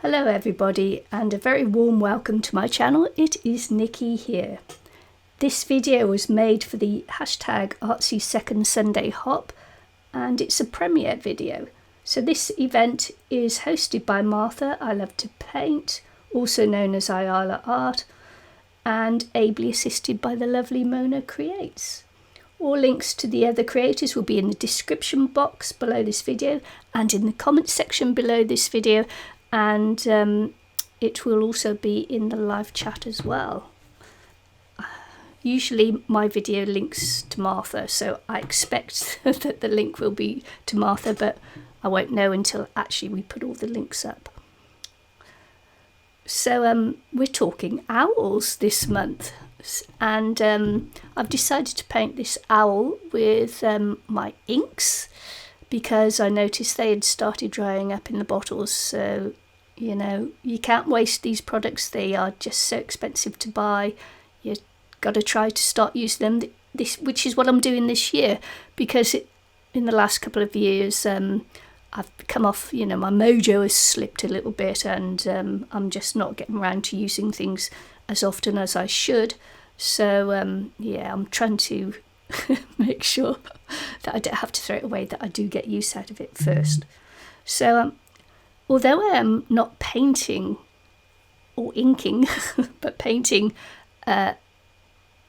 Hello everybody, and a very warm welcome to my channel. It is Nikki here. This video was made for the hashtag Artsy Second Sunday Hop, and it's a premiere video. So this event is hosted by Martha, I Love to Paint, also known as Ayala Art, and ably assisted by the lovely Mona Creates. All links to the other creators will be in the description box below this video and in the comments section below this video, and it will also be in the live chat as well. Usually my video links to Martha, so I expect that the link will be to Martha, but I won't know until actually we put all the links up. So we're talking owls this month, and I've decided to paint this owl with my inks because I noticed they had started drying up in the bottles. So you know, you can't waste these products. They are just so expensive to buy. You've got to try to start using them, which is what I'm doing this year, because in the last couple of years I've come off, you know, my mojo has slipped a little bit, and I'm just not getting around to using things as often as I should. So yeah, I'm trying to make sure that I don't have to throw it away, that I do get use out of it first. So although I am not painting or inking, but painting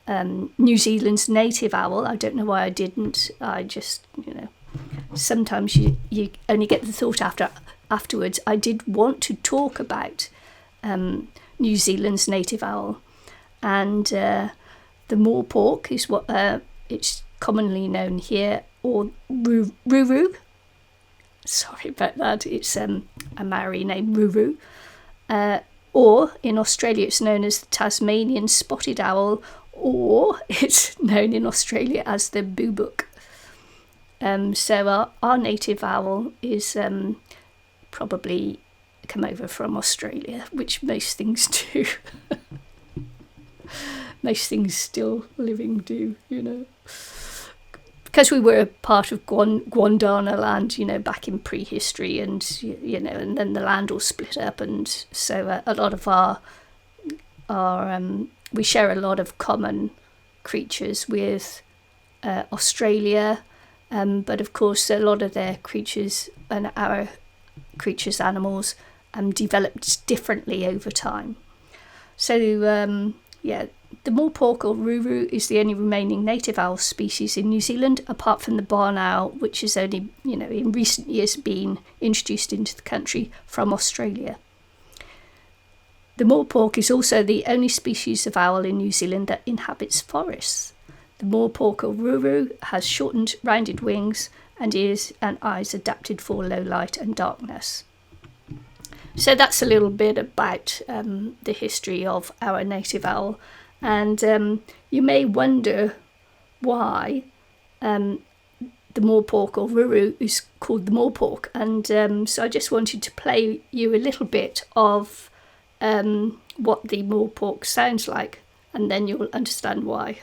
New Zealand's native owl, I don't know why I didn't. I just, you know, sometimes you only get the thought afterwards. I did want to talk about New Zealand's native owl, and the moorpork is what it's commonly known here, or ruru. Sorry about that, it's a Maori name, ruru. Or in Australia it's known as the Tasmanian spotted owl, or it's known in Australia as the boobook. So our native owl is probably come over from Australia, which most things do. Most things still living do, you know. Because we were part of Gondwana land, you know, back in prehistory, and you know, and then the land all split up, and so a lot of our we share a lot of common creatures with Australia, but of course a lot of their creatures and our creatures, animals, developed differently over time. So yeah. The moorpork, or ruru, is the only remaining native owl species in New Zealand, apart from the barn owl, which has only, you know, in recent years been introduced into the country from Australia. The moorpork is also the only species of owl in New Zealand that inhabits forests. The moorpork, or ruru, has shortened, rounded wings and ears and eyes adapted for low light and darkness. So that's a little bit about the history of our native owl. And you may wonder why the moorpork, or ruru, is called the moorpork. And so I just wanted to play you a little bit of what the moorpork sounds like, and then you'll understand why.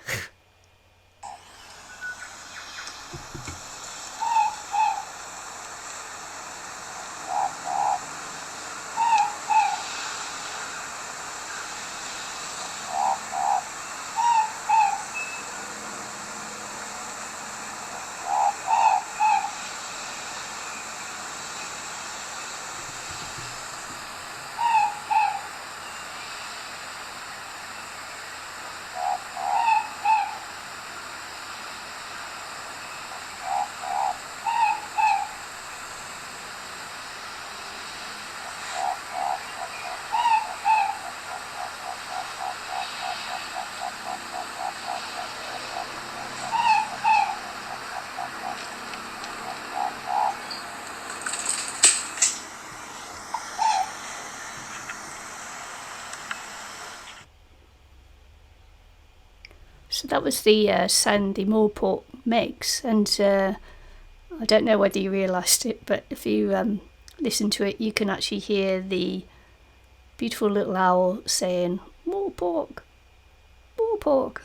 So that was the sound the moorpork makes, and I don't know whether you realised it, but if you listen to it, you can actually hear the beautiful little owl saying moorpork, moorpork,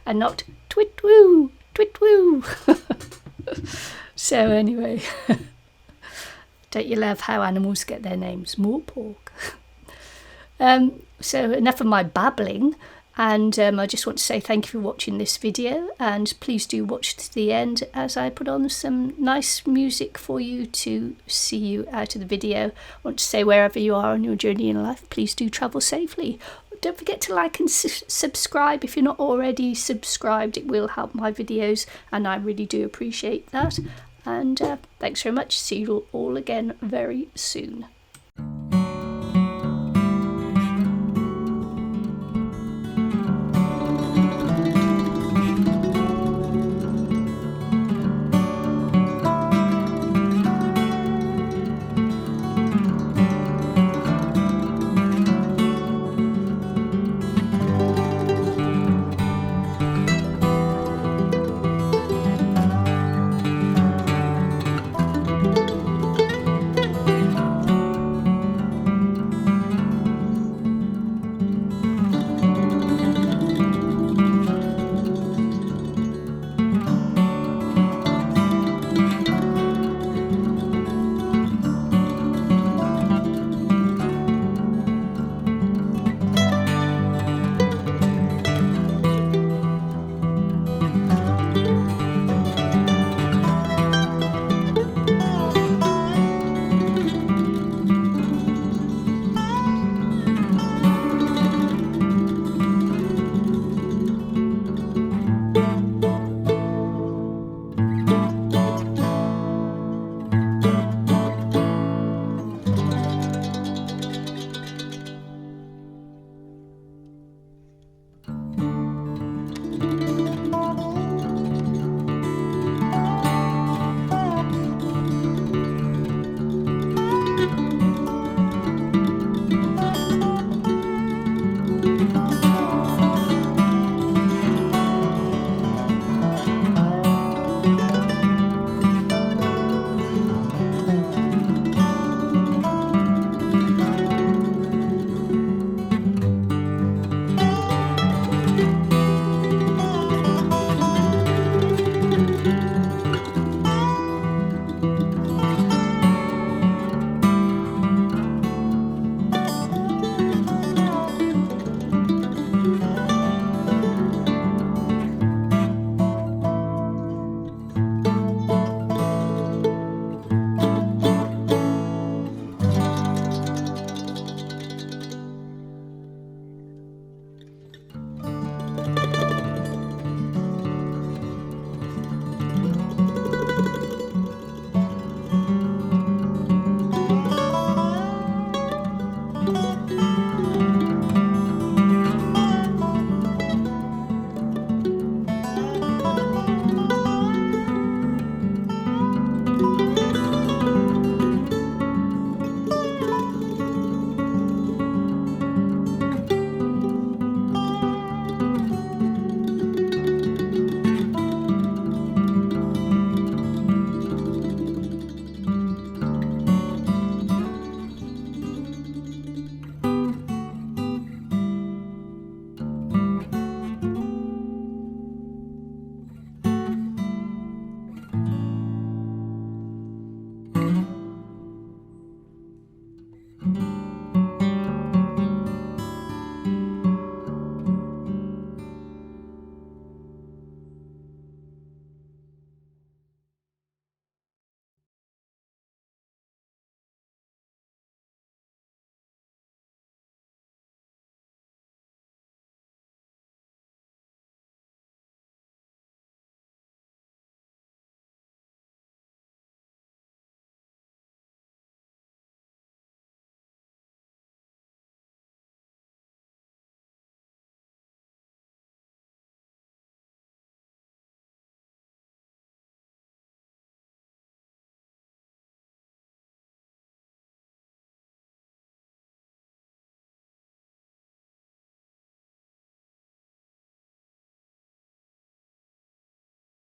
and not twit woo, twit woo. So anyway, Don't you love how animals get their names? More pork. So enough of my babbling, and I just want to say thank you for watching this video, and please do watch to the end as I put on some nice music for you to see you out of the video. I want to say, wherever you are on your journey in life, please do travel safely. Don't forget to like and subscribe if you're not already subscribed. It will help my videos, and I really do appreciate that. And thanks very much. See you all again very soon.